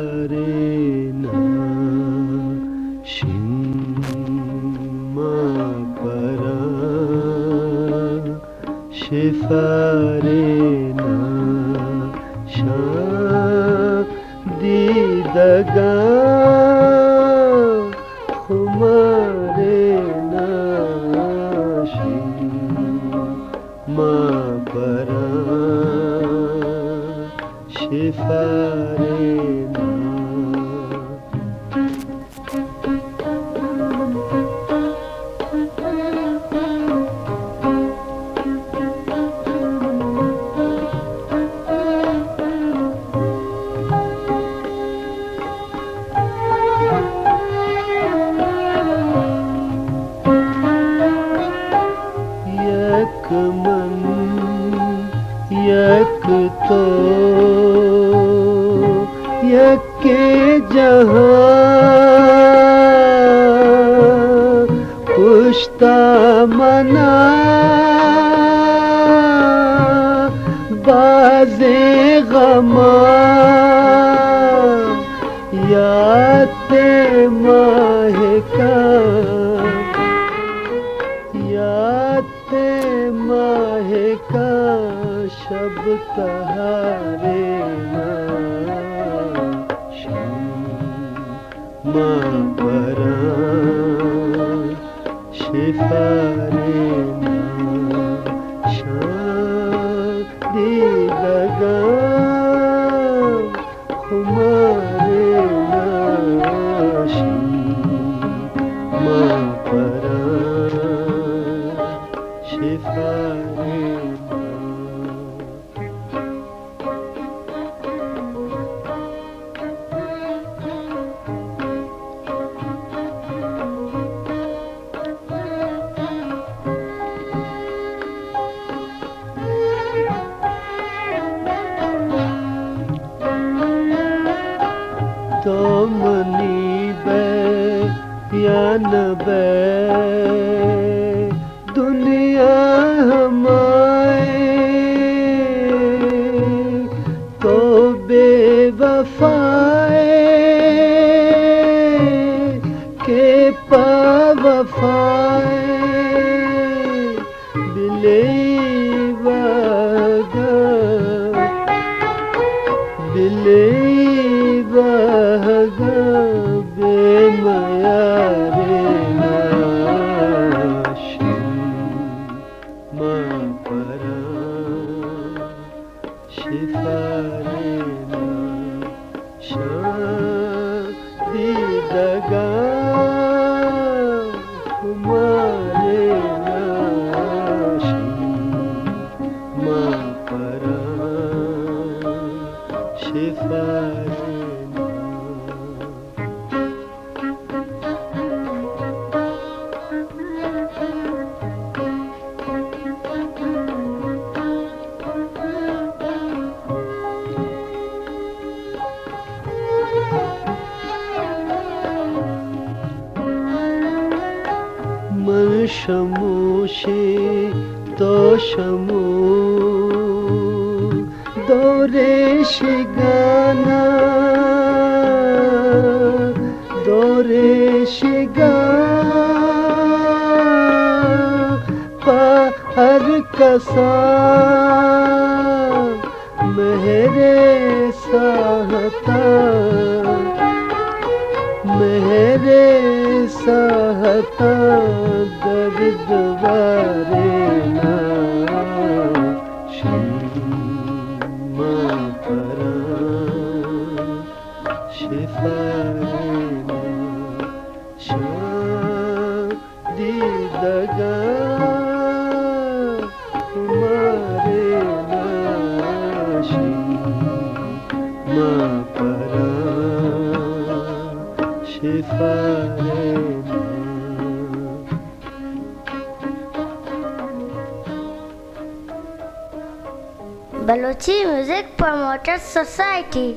शिफारेना शिम्मा परा शिफारेना शादीदगा खुमारेना शिम्मा परा शिफारेना यक मन यक तो यके जहां पुश्ता मना बाज़े गमा याते महका याते महका शब कहारे माँ परा शिफारेना शादीदगा खुमारेना माँ परा शिफारेना तो मनी बे या न बे दुनिया हमारे तो बेवफाए के पावफाए बिले वगा बिले बहगा बेमयारेना शिम्मा परा शिफारेना शादीदगा खुमारेना शिम्मा परा शिफारेना मन शमूशी तो शमू दौरे शिगाना दौरे शिगा पहर कसा मेरे साहता मेरे सहता दर्द वारेना शिम्मा परा शिफारेना शादीदगा खुमारेना शिम्मा परा शिफारेना बलोची म्यूजिक प्रमोटर्स सोसाइटी।